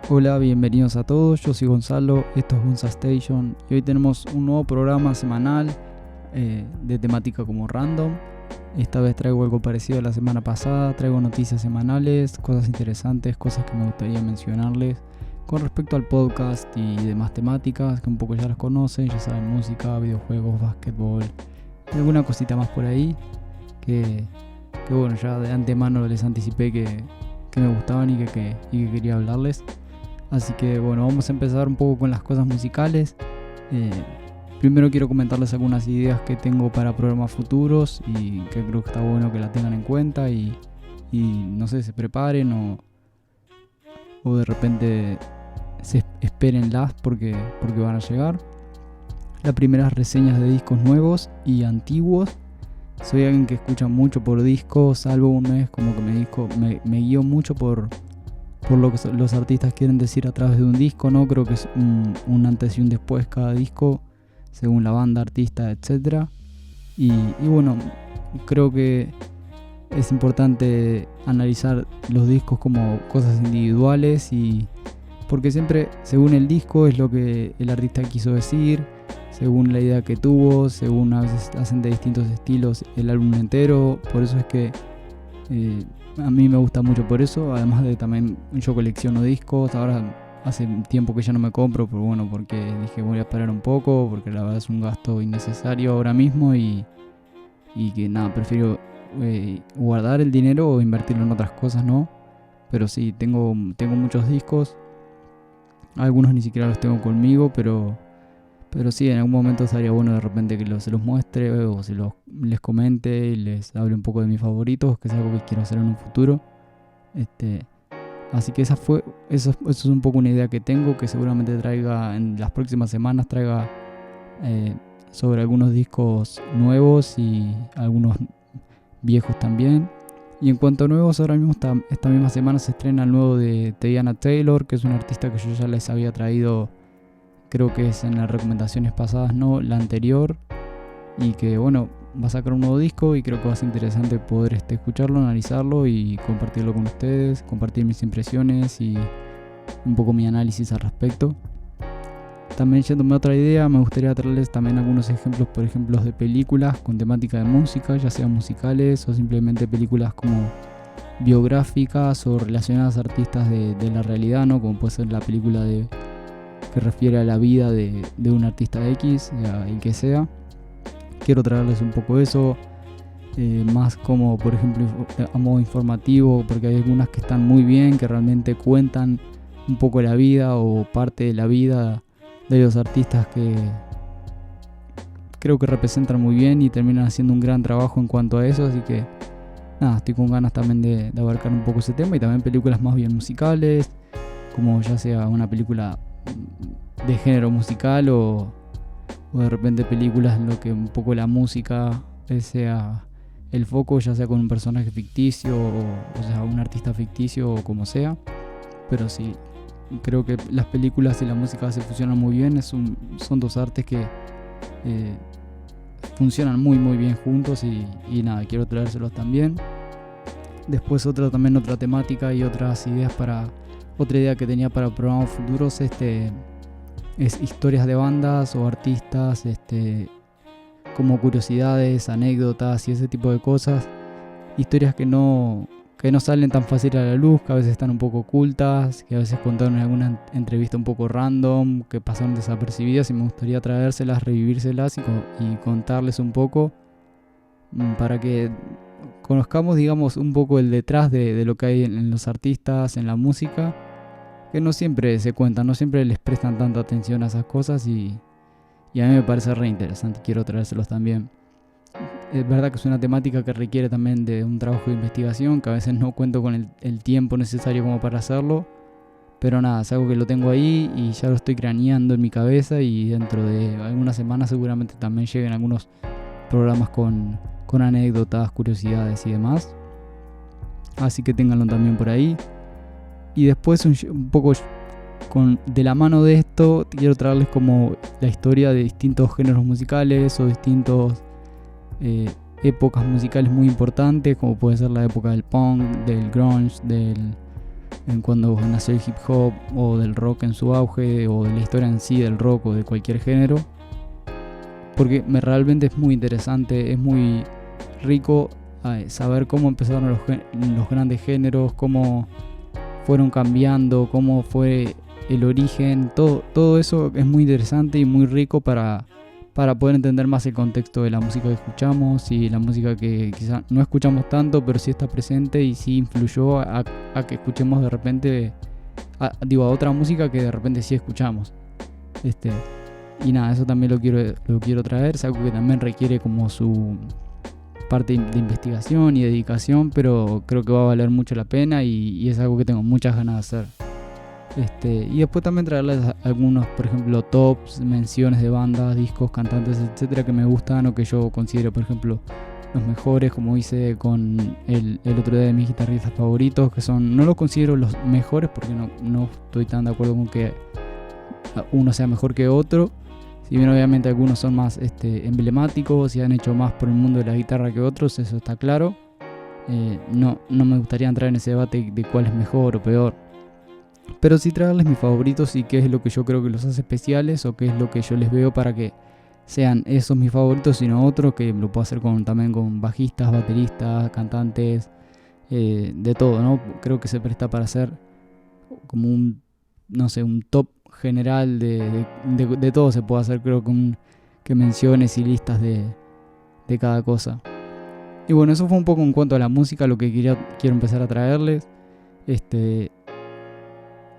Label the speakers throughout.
Speaker 1: Hola, bienvenidos a todos, yo soy Gonzalo, esto es Gonza Station y hoy tenemos un nuevo programa semanal de temática como random. Esta vez traigo algo parecido a la semana pasada, traigo noticias semanales, cosas interesantes, cosas que me gustaría mencionarles con respecto al podcast y demás temáticas que un poco ya las conocen, ya saben, música, videojuegos, básquetbol y alguna cosita más por ahí que bueno, ya de antemano les anticipé que me gustaban y que quería hablarles. Así que bueno, vamos a empezar un poco con las cosas musicales. Primero quiero comentarles algunas ideas que tengo para programas futuros y que creo que está bueno que la tengan en cuenta y no sé, se preparen o de repente espérenlas porque van a llegar. La primera es reseñas de discos nuevos y antiguos. Soy alguien que escucha mucho por discos, álbumes, como que me guío mucho por lo que los artistas quieren decir a través de un disco, ¿no? Creo que es un antes y un después cada disco, según la banda, artista, etc. Y bueno, creo que es importante analizar los discos como cosas individuales y porque siempre, según el disco, es lo que el artista quiso decir, según la idea que tuvo, según a veces hacen de distintos estilos el álbum entero. Por eso es que a mí me gusta mucho por eso, además de también yo colecciono discos. Ahora hace tiempo que ya no me compro, pero bueno, porque dije voy a esperar un poco, porque la verdad es un gasto innecesario ahora mismo y que nada, prefiero guardar el dinero o invertirlo en otras cosas, ¿no? Pero sí, tengo muchos discos, algunos ni siquiera los tengo conmigo, pero sí, en algún momento estaría bueno de repente que se los muestre o les comente y les hable un poco de mis favoritos, que es algo que quiero hacer en un futuro. Así que eso es un poco una idea que tengo, que seguramente traiga en las próximas semanas, sobre algunos discos nuevos y algunos viejos también. Y en cuanto a nuevos, ahora mismo esta misma semana se estrena el nuevo de Teyana Taylor, que es una artista que yo ya les había traído. Creo que es en las recomendaciones pasadas, no la anterior. Y que bueno, va a sacar un nuevo disco y creo que va a ser interesante poder escucharlo, analizarlo y compartirlo con ustedes, compartir mis impresiones y un poco mi análisis al respecto. También yéndome a otra idea, me gustaría traerles también algunos ejemplos, por ejemplo, de películas con temática de música, ya sean musicales o simplemente películas como biográficas o relacionadas a artistas de la realidad, ¿no? Como puede ser la película que refiere a la vida de un artista X, el que sea. Quiero traerles un poco eso, más como por ejemplo a modo informativo, porque hay algunas que están muy bien, que realmente cuentan un poco la vida o parte de la vida de los artistas que creo que representan muy bien y terminan haciendo un gran trabajo en cuanto a eso. Así que nada, estoy con ganas también de abarcar un poco ese tema y también películas más bien musicales, como ya sea una película de género musical o de repente películas en lo que un poco la música sea el foco, ya sea con un personaje ficticio o sea un artista ficticio o como sea. Pero sí, creo que las películas y la música se fusionan muy bien, son dos artes que funcionan muy muy bien juntos y nada, quiero traérselos también. Después otra temática y otras ideas otra idea que tenía para programas futuros es historias de bandas o artistas, como curiosidades, anécdotas y ese tipo de cosas. Historias que no salen tan fácil a la luz, que a veces están un poco ocultas, que a veces contaron en alguna entrevista un poco random, que pasaron desapercibidas y me gustaría traérselas, revivírselas y contarles un poco para que conozcamos, digamos, un poco el detrás de lo que hay en los artistas, en la música, que no siempre se cuentan, no siempre les prestan tanta atención a esas cosas y a mí me parece re interesante, quiero traérselos también. Es verdad que es una temática que requiere también de un trabajo de investigación, que a veces no cuento con el tiempo necesario como para hacerlo, pero nada, es algo que lo tengo ahí y ya lo estoy craneando en mi cabeza y dentro de algunas semanas seguramente también lleguen algunos programas con anécdotas, curiosidades y demás. Así que ténganlo también por ahí. Y después un poco de la mano de esto quiero traerles como la historia de distintos géneros musicales o distintos épocas musicales muy importantes, como puede ser la época del punk, del grunge, del cuando nació el hip hop o del rock en su auge o de la historia en sí del rock o de cualquier género, porque realmente es muy interesante, es muy rico saber cómo empezaron los grandes géneros, cómo fueron cambiando, cómo fue el origen, todo eso es muy interesante y muy rico para poder entender más el contexto de la música que escuchamos y la música que quizá no escuchamos tanto, pero sí está presente y sí influyó a que escuchemos de repente, a otra música que de repente sí escuchamos. Y nada, eso también lo quiero traer, es algo que también requiere como su parte de investigación y dedicación, pero creo que va a valer mucho la pena y es algo que tengo muchas ganas de hacer. Y después también traerles algunos, por ejemplo, tops, menciones de bandas, discos, cantantes, etcétera, que me gustan o que yo considero, por ejemplo, los mejores, como hice con el otro día de mis guitarristas favoritos, que son, no los considero los mejores porque no estoy tan de acuerdo con que uno sea mejor que otro, si bien obviamente algunos son más emblemáticos y han hecho más por el mundo de la guitarra que otros, eso está claro. No me gustaría entrar en ese debate de cuál es mejor o peor, pero sí traerles mis favoritos y qué es lo que yo creo que los hace especiales o qué es lo que yo les veo para que sean esos mis favoritos y no otros, que lo puedo hacer también con bajistas, bateristas, cantantes, de todo, ¿no? Creo que se presta para hacer como un top general de todo se puede hacer, creo que menciones y listas de cada cosa. Y bueno, eso fue un poco en cuanto a la música, lo que quiero empezar a traerles.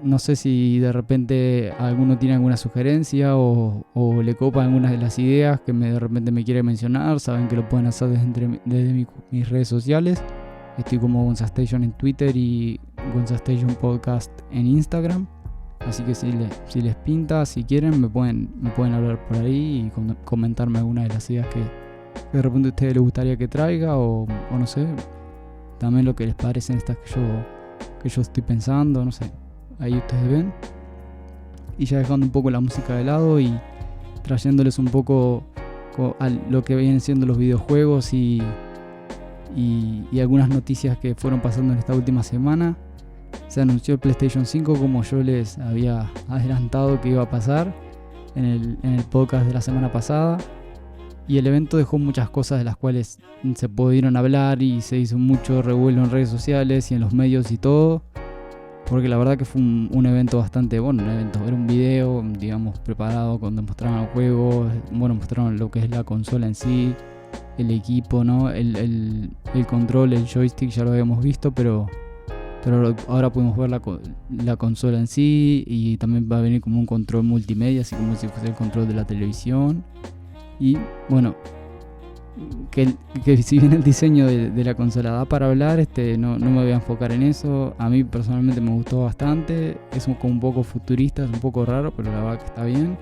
Speaker 1: No sé si de repente alguno tiene alguna sugerencia o le copa algunas de las ideas que de repente me quiere mencionar. Saben que lo pueden hacer desde mis redes sociales. Estoy como Gonzastation en Twitter y Gonzastation Podcast en Instagram. Así que si les pinta, si quieren, me pueden hablar por ahí y comentarme alguna de las ideas que de repente a ustedes les gustaría que traiga o no sé. También lo que les parecen estas que yo estoy pensando, no sé. Ahí ustedes ven. Y ya dejando un poco la música de lado y trayéndoles un poco a lo que vienen siendo los videojuegos y algunas noticias que fueron pasando en esta última semana. Se anunció el PlayStation 5 como yo les había adelantado que iba a pasar en el podcast de la semana pasada. Y el evento dejó muchas cosas de las cuales se pudieron hablar y se hizo mucho revuelo en redes sociales y en los medios y todo. Porque la verdad que fue un evento bastante bueno, era un video, digamos, preparado donde mostraban el juego, mostraron lo que es la consola en sí, el equipo, ¿no? El control, el joystick ya lo habíamos visto, pero ahora podemos ver la consola en sí y también va a venir como un control multimedia, así como si fuese el control de la televisión. Y bueno, que si bien el diseño de la consola da para hablar, no me voy a enfocar en eso. A mí personalmente me gustó bastante, es como un poco futurista, es un poco raro, pero la verdad que está bien.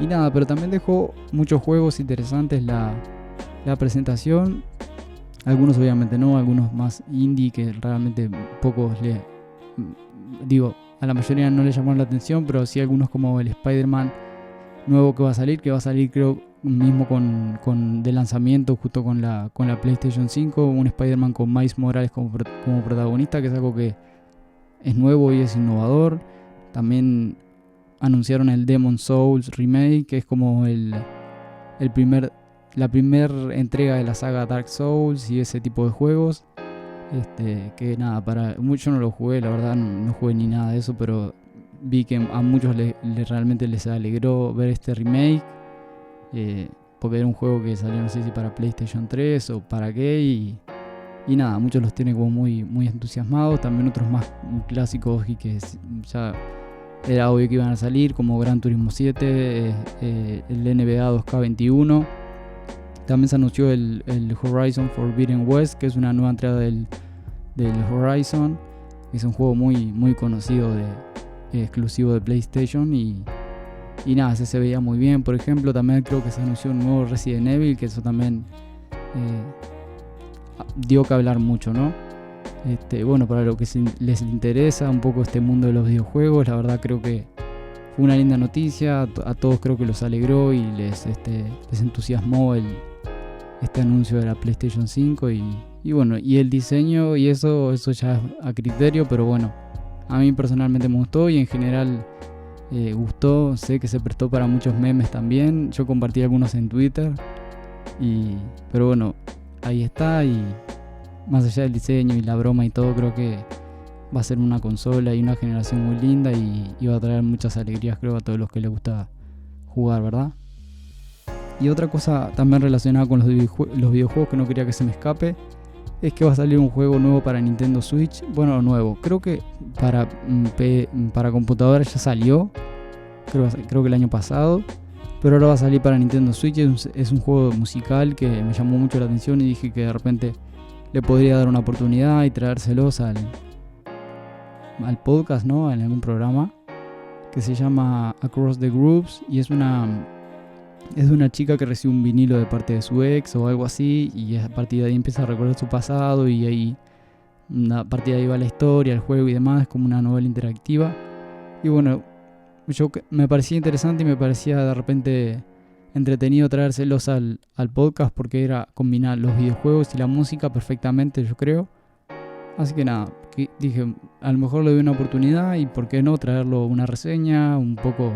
Speaker 1: Y nada, pero también dejó muchos juegos interesantes la presentación. Algunos obviamente no, algunos más indie que realmente pocos a la mayoría no le llamaron la atención, pero sí algunos como el Spider-Man nuevo que va a salir creo mismo de lanzamiento justo con la PlayStation 5, un Spider-Man con Miles Morales como protagonista, que es algo que es nuevo y es innovador. También anunciaron el Demon's Souls Remake, que es como la primera entrega de la saga Dark Souls y ese tipo de juegos. Que nada, yo no lo jugué, la verdad no jugué ni nada de eso, pero vi que a muchos realmente les alegró ver este remake, porque era un juego que salió no sé si para PlayStation 3 o para qué, y nada, muchos los tienen como muy, muy entusiasmados. También otros más clásicos y que ya era obvio que iban a salir, como Gran Turismo 7, el NBA 2K21. También se anunció el Horizon Forbidden West, que es una nueva entrega del Horizon. Es un juego muy, muy conocido exclusivo de PlayStation y nada, ese se veía muy bien. Por ejemplo, también creo que se anunció un nuevo Resident Evil, que eso también dio que hablar mucho, ¿no? Bueno, para lo que les interesa un poco este mundo de los videojuegos, la verdad creo que fue una linda noticia. A todos creo que los alegró y les entusiasmó este anuncio de la PlayStation 5 y Y bueno, y el diseño y eso ya es a criterio, pero bueno, a mí personalmente me gustó y en general gustó. Sé que se prestó para muchos memes también. Yo compartí algunos en Twitter. Pero bueno, ahí está. Y más allá del diseño y la broma y todo, creo que va a ser una consola y una generación muy linda y va a traer muchas alegrías, creo, a todos los que les gusta jugar, ¿verdad? Y otra cosa también relacionada con los videojuegos que no quería que se me escape es que va a salir un juego nuevo para Nintendo Switch. Bueno, nuevo, creo que para computadora ya salió, creo que el año pasado, pero ahora va a salir para Nintendo Switch. Es un juego musical que me llamó mucho la atención y dije que de repente le podría dar una oportunidad y traérselos al podcast, ¿no? En algún programa, que se llama Across the Grooves, y es de una chica que recibe un vinilo de parte de su ex o algo así, y a partir de ahí empieza a recordar su pasado, y ahí a partir de ahí va la historia, el juego y demás. Es como una novela interactiva. Y bueno, me parecía interesante y me parecía de repente entretenido traérselos al podcast, porque era combinar los videojuegos y la música perfectamente, yo creo. Así que nada, dije, a lo mejor le doy una oportunidad y por qué no traerlo una reseña, un poco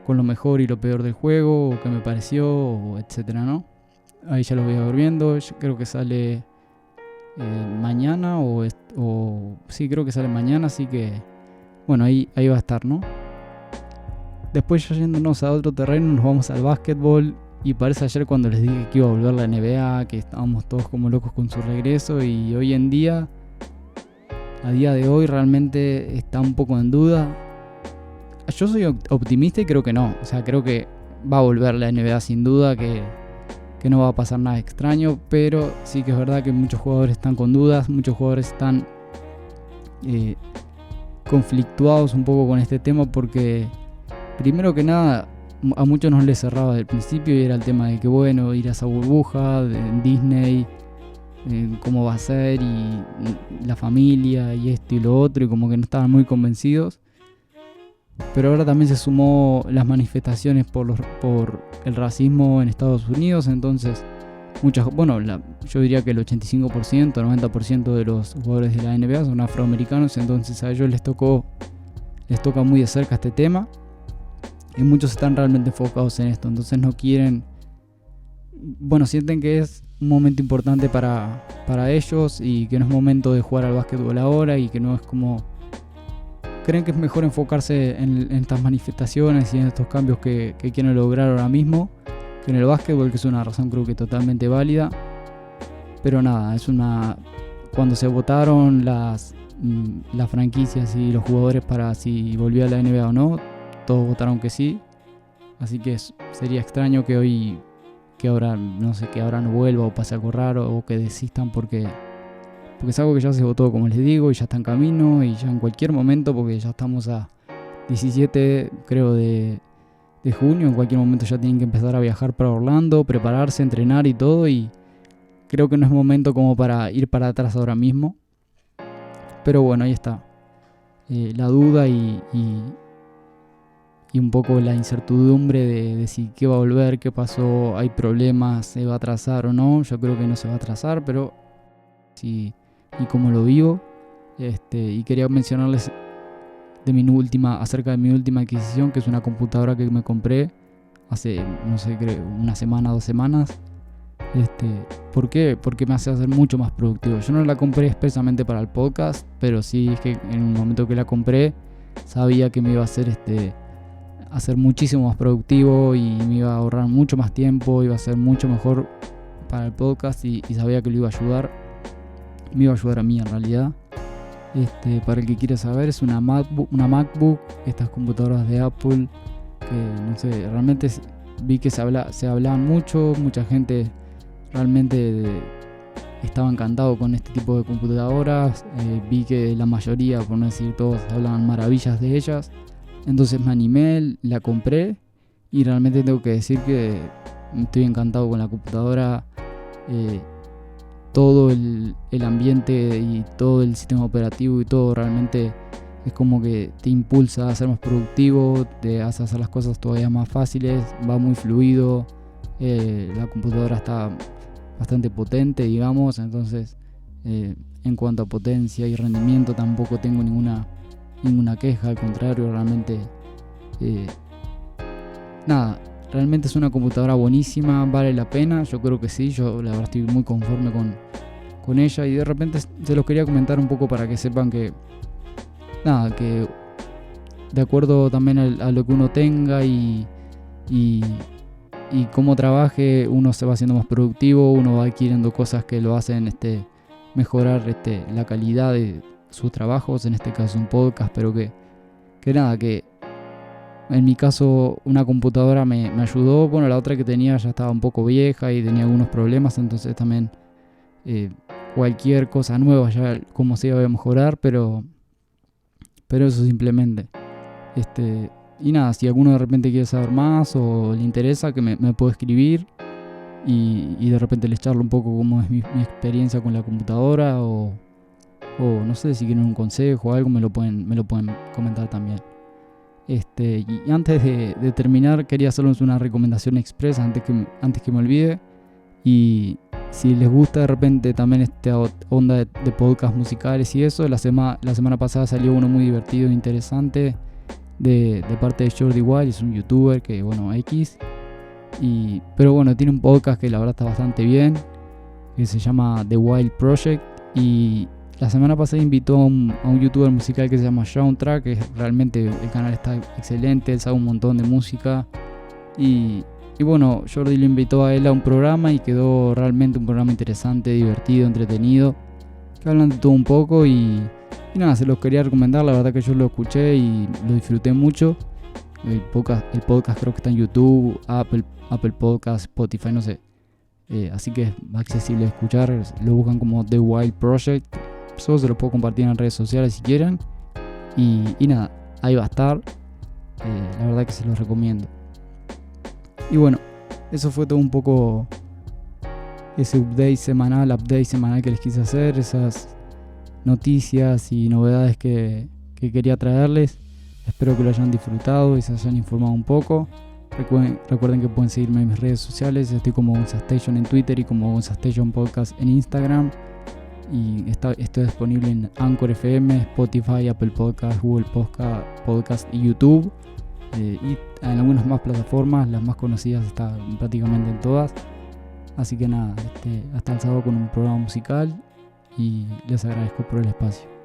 Speaker 1: con lo mejor y lo peor del juego, o qué me pareció, etcétera, ¿no? Ahí ya lo voy a ver viendo. Yo creo que sale mañana sí, creo que sale mañana, así que bueno, ahí va a estar, ¿no? Después, ya yéndonos a otro terreno, nos vamos al básquetbol. Y parece ayer cuando les dije que iba a volver la NBA, que estábamos todos como locos con su regreso, y hoy en día, a día de hoy, realmente está un poco en duda. Yo soy optimista y creo que no. O sea, creo que va a volver la NBA sin duda, que no va a pasar nada extraño, pero sí que es verdad que muchos jugadores están con dudas, muchos jugadores están conflictuados un poco con este tema, porque primero que nada a muchos nos les cerraba desde el principio, y era el tema de que bueno, ir a esa burbuja de Disney, cómo va a ser, y la familia y esto y lo otro, y como que no estaban muy convencidos. Pero ahora también se sumó las manifestaciones por el racismo en Estados Unidos. Entonces yo diría que el 85%, 90% de los jugadores de la NBA son afroamericanos. Entonces a ellos les toca muy de cerca este tema, y muchos están realmente enfocados en esto. Entonces no quieren, sienten que es un momento importante para ellos, y que no es momento de jugar al básquetbol ahora, y que no es como... Creen que es mejor enfocarse en estas manifestaciones y en estos cambios que quieren lograr ahora mismo, que en el básquetbol, que es una razón creo que totalmente válida. Pero nada, cuando se votaron las franquicias y los jugadores para si volvía a la NBA o no, todos votaron que sí. Así que sería extraño que ahora no vuelva, o pase algo raro, o que desistan, porque es algo que ya se votó, como les digo, y ya está en camino, y ya en cualquier momento, porque ya estamos a 17, creo, de junio, en cualquier momento ya tienen que empezar a viajar para Orlando, prepararse, entrenar y todo, y creo que no es momento como para ir para atrás ahora mismo. Pero bueno, ahí está. La duda y un poco la incertidumbre de si qué va a volver, qué pasó, hay problemas, se va a atrasar o no. Yo creo que no se va a atrasar, pero sí, y como lo vivo. Y quería mencionarles acerca de mi última adquisición, que es una computadora que me compré hace, creo una semana, 2 semanas. ¿Por qué? Porque me hace ser mucho más productivo. Yo no la compré expresamente para el podcast, pero sí es que en el momento que la compré sabía que me iba a hacer muchísimo más productivo, y me iba a ahorrar mucho más tiempo, iba a ser mucho mejor para el podcast, y sabía que lo iba a ayudar. Me iba a ayudar a mí en realidad. Para el que quiera saber, es una MacBook, estas computadoras de Apple, que realmente vi que se hablaban mucho, mucha gente realmente estaba encantado con este tipo de computadoras. Vi que la mayoría, por no decir todos, hablaban maravillas de ellas. Entonces me animé, la compré, y realmente tengo que decir que estoy encantado con la computadora. Todo el ambiente y todo el sistema operativo y todo realmente es como que te impulsa a ser más productivo, te hace hacer las cosas todavía más fáciles, va muy fluido. La computadora está bastante potente, digamos, entonces En cuanto a potencia y rendimiento tampoco tengo ninguna queja, al contrario, realmente realmente es una computadora buenísima, vale la pena, yo creo que sí, yo la verdad estoy muy conforme con ella, y de repente se los quería comentar un poco para que sepan que que de acuerdo también a lo que uno tenga y cómo trabaje, uno se va haciendo más productivo, uno va adquiriendo cosas que lo hacen mejorar la calidad de sus trabajos, en este caso un podcast, pero que en mi caso una computadora me ayudó. Bueno, la otra que tenía ya estaba un poco vieja y tenía algunos problemas, entonces también cualquier cosa nueva ya como se iba a mejorar, pero eso simplemente. Y si alguno de repente quiere saber más o le interesa, que me puede escribir y de repente les charlo un poco cómo es mi experiencia con la computadora, o no sé, si quieren un consejo o algo, me lo pueden comentar también. Y antes de terminar, quería hacerles una recomendación expresa antes que me olvide. Y si les gusta de repente también esta onda de podcast musicales y eso, la semana pasada salió uno muy divertido e interesante de parte de Jordi Wild. Es un youtuber que, bueno, pero bueno, tiene un podcast que la verdad está bastante bien, que se llama The Wild Project. Y la semana pasada invitó a un youtuber musical que se llama Soundtrack, que realmente el canal está excelente, él sabe un montón de música. Y bueno, Jordi lo invitó a él a un programa y quedó realmente un programa interesante, divertido, entretenido, que hablan de todo un poco y se los quería recomendar. La verdad que yo lo escuché y lo disfruté mucho. El podcast creo que está en YouTube, Apple Podcast, Spotify, no sé. Así que es accesible de escuchar. Lo buscan como The Wild Project. Solo se lo puedo compartir en redes sociales si quieren. Y ahí va a estar. La verdad que se los recomiendo. Y bueno, eso fue todo un poco ese update semanal que les quise hacer, esas noticias y novedades que quería traerles. Espero que lo hayan disfrutado y se hayan informado un poco. Recuerden que pueden seguirme en mis redes sociales. Estoy como Gonzastation en Twitter y como Gonzastation Podcast en Instagram. Y estoy disponible en Anchor FM, Spotify, Apple Podcast, Google Podcast y YouTube. Y en algunas más plataformas, las más conocidas están prácticamente en todas. Así que hasta el sábado con un programa musical, y les agradezco por el espacio.